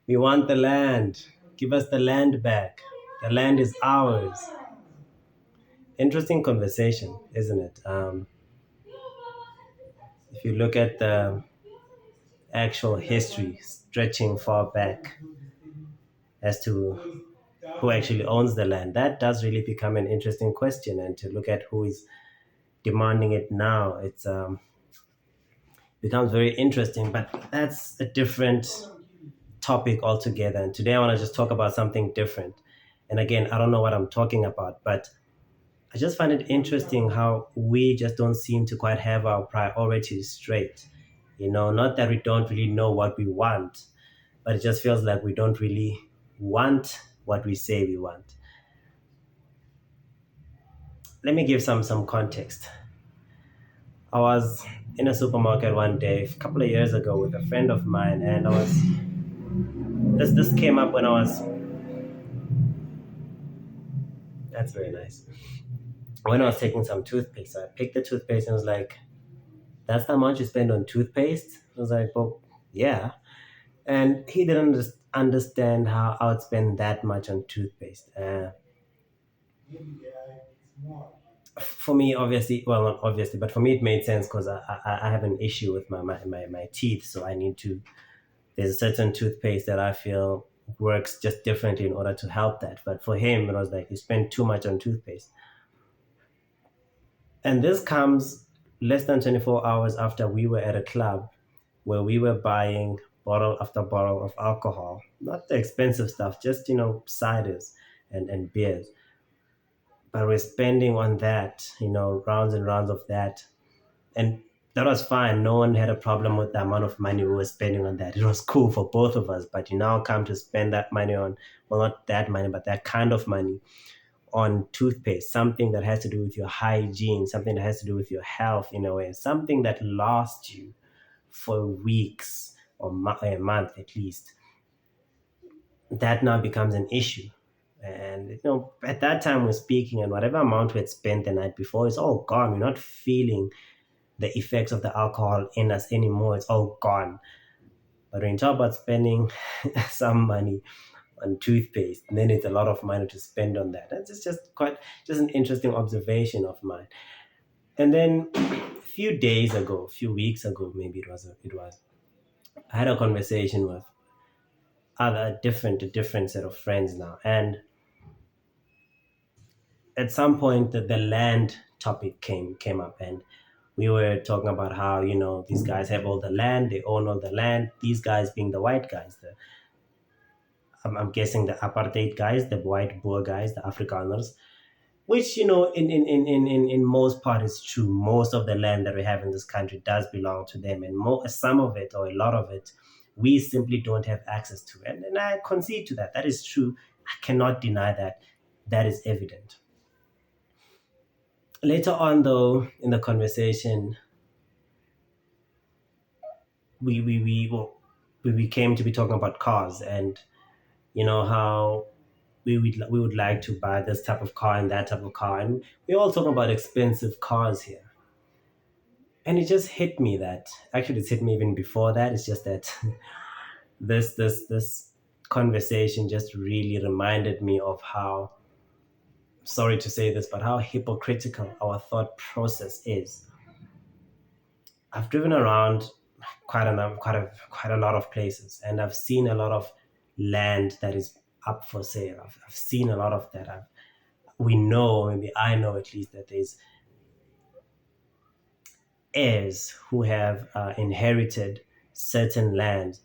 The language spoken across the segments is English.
We want the land. Give us the land back. The land is ours. Interesting conversation, isn't it? If you look at the actual history stretching far back as to who actually owns the land, that does really become an interesting question. And to look at who is demanding it now, it's becomes very interesting. But that's a different topic altogether. And today I want to just talk about something different. And again, I don't know what I'm talking about, but I just find it interesting how we just don't seem to quite have our priorities straight. Not that we don't really know what we want, but it just feels like we don't really want what we say we want. Let me give some context. I was in a supermarket one day a couple of years ago with a friend of mine, and I was this came up when I was that's very nice. When I was taking some toothpaste, so I picked the toothpaste and was like, "That's how much you spend on toothpaste?" I was like, "Well, yeah." And he didn't understand how I would spend that much on toothpaste. For me, obviously, well, not obviously, but for me, it made sense because I have an issue with my teeth. So I need to, there's a certain toothpaste that I feel works just differently in order to help that. But for him, it was like, you spend too much on toothpaste. And this comes less than 24 hours after we were at a club where we were buying bottle after bottle of alcohol, not the expensive stuff, just, ciders and beers. But we're spending on that, rounds and rounds of that. And that was fine. No one had a problem with the amount of money we were spending on that. It was cool for both of us. But you now come to spend that money on, well, not that money, but that kind of money on toothpaste, something that has to do with your hygiene, something that has to do with your health in a way, something that lasts you for weeks or a month at least. That now becomes an issue. And at that time we're speaking, and whatever amount we had spent the night before is all gone. We're not feeling the effects of the alcohol in us anymore. It's all gone. But when you talk about spending some money on toothpaste, and then it's a lot of money to spend on that. That's just quite just an interesting observation of mine. And then a few days ago, a few weeks ago, maybe it was. I had a conversation with a different set of friends now, and at some point the land topic came up, and we were talking about how these guys have all the land, they own all the land. These guys being the white guys, I'm guessing the apartheid guys, the white Boer guys, the Afrikaners, which in most part is true. Most of the land that we have in this country does belong to them, and some of it or a lot of it we simply don't have access to. And I concede to that. That is true. I cannot deny that. That is evident. Later on, though, in the conversation, well, we came to be talking about cars, and how we would like to buy this type of car and that type of car, and we're all talking about expensive cars here. And it just hit me that actually it's hit me even before that. It's just that this conversation just really reminded me of how, sorry to say this, but how hypocritical our thought process is. I've driven around quite a lot of places, and I've seen a lot of land that is up for sale. I've seen a lot of that. We know, maybe I know at least, that there's heirs who have inherited certain lands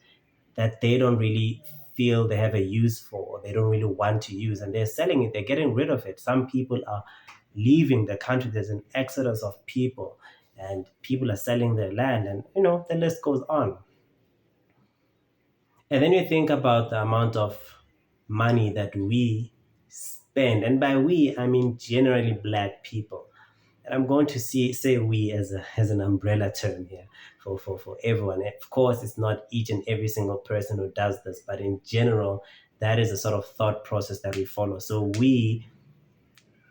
that they don't really feel they have a use for, or they don't really want to use, and they're selling it, they're getting rid of it. Some people are leaving the country. There's an exodus of people, and people are selling their land, and the list goes on. And then you think about the amount of money that we spend, and by we I mean generally black people. And I'm going to say we as an umbrella term here for everyone. Of course, it's not each and every single person who does this, but in general, that is a sort of thought process that we follow. So we,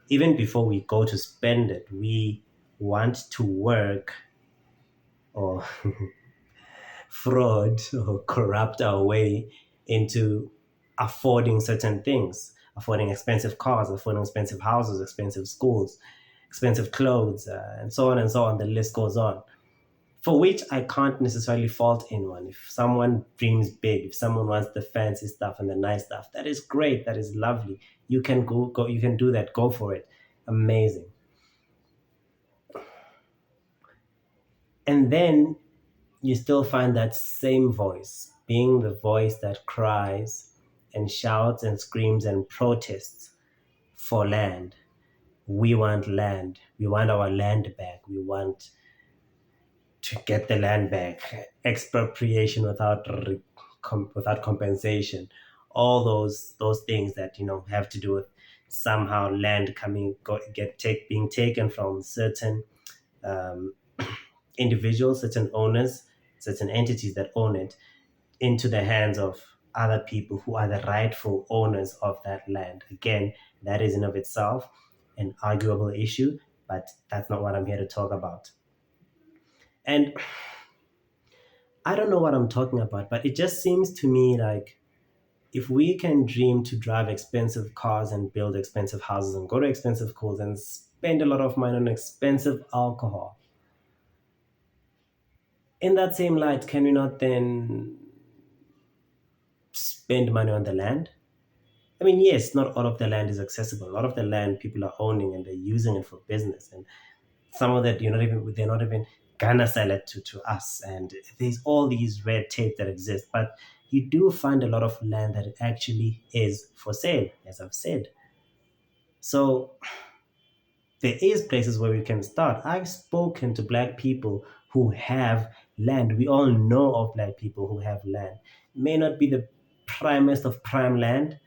even before we go to spend it, we want to work or fraud or corrupt our way into affording certain things, affording expensive cars, affording expensive houses, expensive schools, expensive clothes, and so on and so on. The list goes on. For which I can't necessarily fault anyone. If someone dreams big, if someone wants the fancy stuff and the nice stuff, that is great. That is lovely. You can go. You can do that. Go for it. Amazing. And then you still find that same voice being the voice that cries and shouts and screams and protests for land. We want land. We want our land back. We want to get the land back. Expropriation without compensation. All those things that have to do with somehow land coming get take being taken from certain um, individuals, certain owners, certain entities that own it into the hands of other people who are the rightful owners of that land. Again, that is in of itself an arguable issue, but that's not what I'm here to talk about. And I don't know what I'm talking about, but it just seems to me like if we can dream to drive expensive cars and build expensive houses and go to expensive schools and spend a lot of money on expensive alcohol, in that same light, can we not then spend money on the land? I mean, yes, not all of the land is accessible. A lot of the land people are owning and they're using it for business. And some of that they're not even gonna sell it to us. And there's all these red tape that exist. But you do find a lot of land that actually is for sale, as I've said. So there is places where we can start. I've spoken to black people who have land. We all know of black people who have land. May not be the primest of prime land,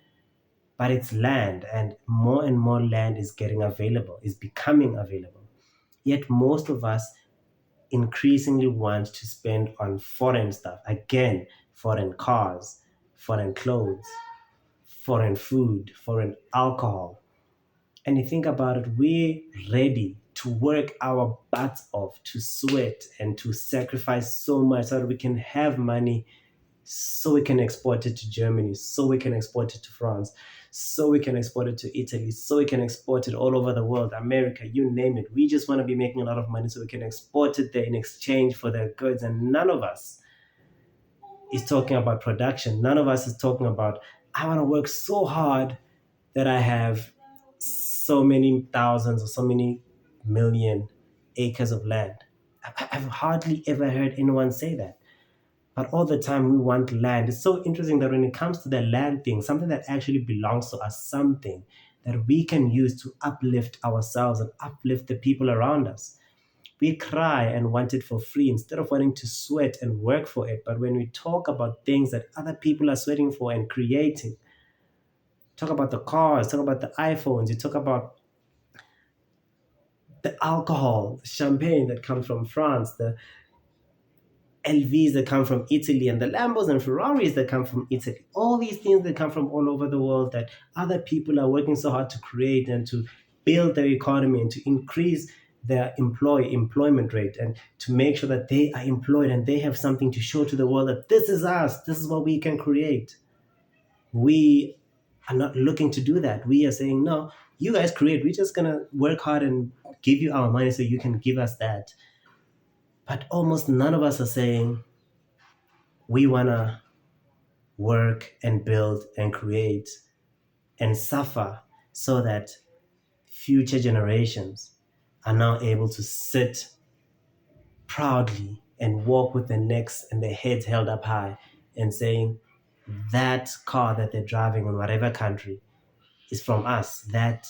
but it's land, and more land is getting available, is becoming available. Yet most of us increasingly want to spend on foreign stuff. Again, foreign cars, foreign clothes, foreign food, foreign alcohol. And you think about it, we're ready to work our butts off, to sweat and to sacrifice so much so that we can have money, so we can export it to Germany, so we can export it to France, so we can export it to Italy, so we can export it all over the world, America, you name it. We just want to be making a lot of money so we can export it there in exchange for their goods. And none of us is talking about production. None of us is talking about, I want to work so hard that I have so many thousands or so many million acres of land. I've hardly ever heard anyone say that. But all the time we want land. It's so interesting that when it comes to the land thing, something that actually belongs to us, something that we can use to uplift ourselves and uplift the people around us. We cry and want it for free instead of wanting to sweat and work for it. But when we talk about things that other people are sweating for and creating, talk about the cars, talk about the iPhones, you talk about the alcohol, the champagne that comes from France, the LVs that come from Italy, and the Lambos and Ferraris that come from Italy. All these things that come from all over the world that other people are working so hard to create and to build their economy and to increase their employment rate and to make sure that they are employed and they have something to show to the world that this is us, this is what we can create. We are not looking to do that. We are saying, no, you guys create. We're just going to work hard and give you our money so you can give us that. But almost none of us are saying, we want to work and build and create and suffer so that future generations are now able to sit proudly and walk with their necks and their heads held up high and saying, that car that they're driving in whatever country is from us. That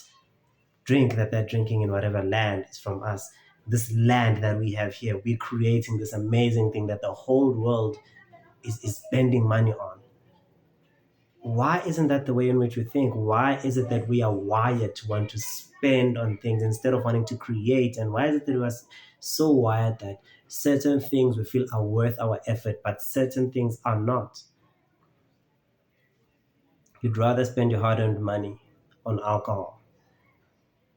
drink that they're drinking in whatever land is from us. This land that we have here, we're creating this amazing thing that the whole world is spending money on. Why isn't that the way in which we think? Why is it that we are wired to want to spend on things instead of wanting to create? And why is it that we are so wired that certain things we feel are worth our effort, but certain things are not? You'd rather spend your hard earned money on alcohol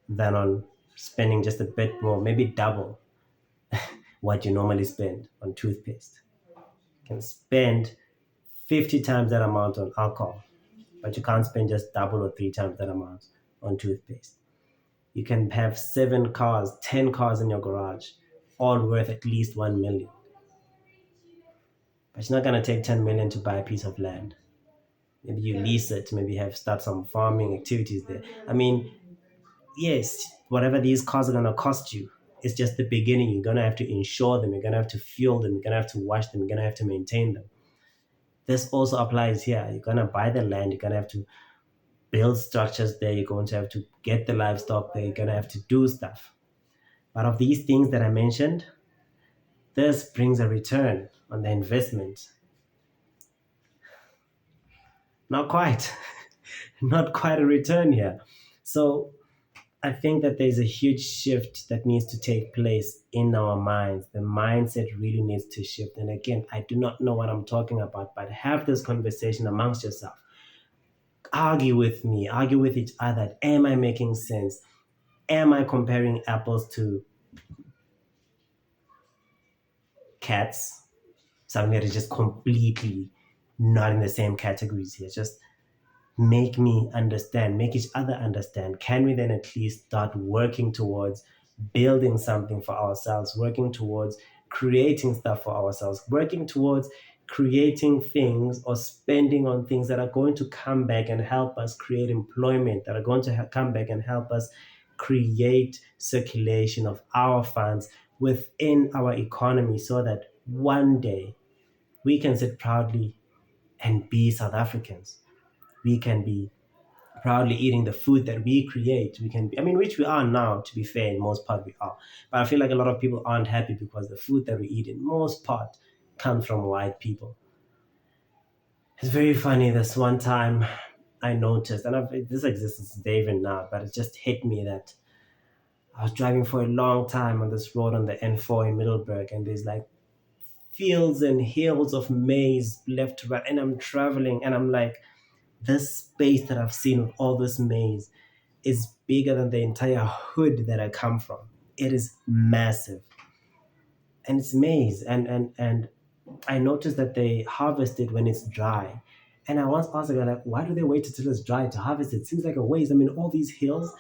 than on spending just a bit more, maybe double what you normally spend on toothpaste. You can spend 50 times that amount on alcohol, but you can't spend just double or three times that amount on toothpaste. You can have 7 cars, 10 cars in your garage, all worth at least 1 million. But it's not going to take 10 million to buy a piece of land. Maybe you lease it, maybe have start some farming activities there. I mean, yes, whatever these cars are going to cost you, it's just the beginning. You're going to have to insure them, you're going to have to fuel them, you're going to have to wash them, you're going to have to maintain them. This also applies here. You're going to buy the land, you're going to have to build structures there, you're going to have to get the livestock there, you're going to have to do stuff. But of these things that I mentioned, this brings a return on the investment. Not quite, not quite a return here. So I think that there's a huge shift that needs to take place in our minds. The mindset really needs to shift. And again, I do not know what I'm talking about, but have this conversation amongst yourself. Argue with me, argue with each other. Am I making sense? Am I comparing apples to cats? Something that is just completely not in the same categories here. Just make me understand, make each other understand. Can we then at least start working towards building something for ourselves, working towards creating stuff for ourselves, working towards creating things or spending on things that are going to come back and help us create employment, that are going to come back and help us create circulation of our funds within our economy so that one day we can sit proudly and be South Africans. We can be proudly eating the food that we create. We can be, I mean, which we are now, to be fair, in most part we are. But I feel like a lot of people aren't happy because the food that we eat in most part comes from white people. It's very funny. This one time I noticed, and this exists since day even now, but it just hit me that I was driving for a long time on this road on the N4 in Middleburg, and there's like fields and hills of maize left to right, and I'm traveling, and I'm like, this space that I've seen with all this maize is bigger than the entire hood that I come from. It is massive. And it's maize. And I noticed that they harvest it when it's dry. And I once asked a guy, like, why do they wait until it's dry to harvest it? Seems like a waste. I mean, all these hills.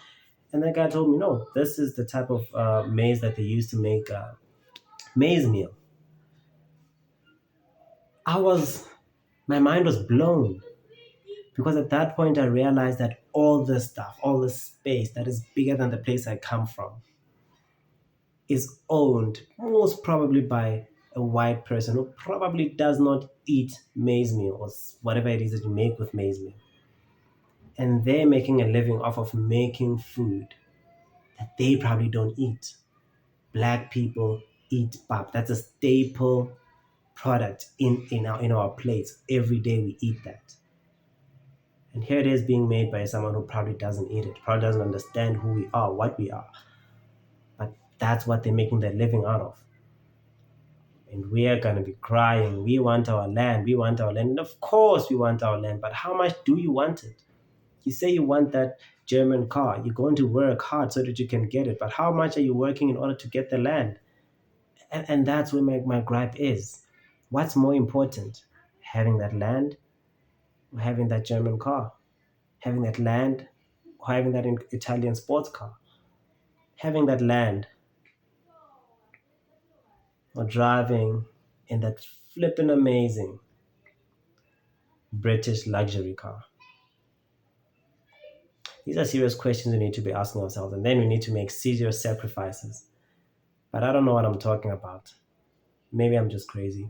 And that guy told me, no, this is the type of maize that they use to make maize meal. I was, my mind was blown because at that point I realized that all this stuff, all this space that is bigger than the place I come from, is owned most probably by a white person who probably does not eat maize meal or whatever it is that you make with maize meal. And they're making a living off of making food that they probably don't eat. Black people eat pap. That's a staple product in our plates. Every day we eat that. And here it is being made by someone who probably doesn't eat it, probably doesn't understand who we are, what we are. But that's what they're making their living out of. And we are going to be crying. We want our land. We want our land. And of course, we want our land. But how much do you want it? You say you want that German car. You're going to work hard so that you can get it. But how much are you working in order to get the land? And that's where my gripe is. What's more important? Having that land or having that German car? Having that land or having that Italian sports car? Having that land or driving in that flippin' amazing British luxury car? These are serious questions we need to be asking ourselves, and then we need to make serious sacrifices. But I don't know what I'm talking about. Maybe I'm just crazy.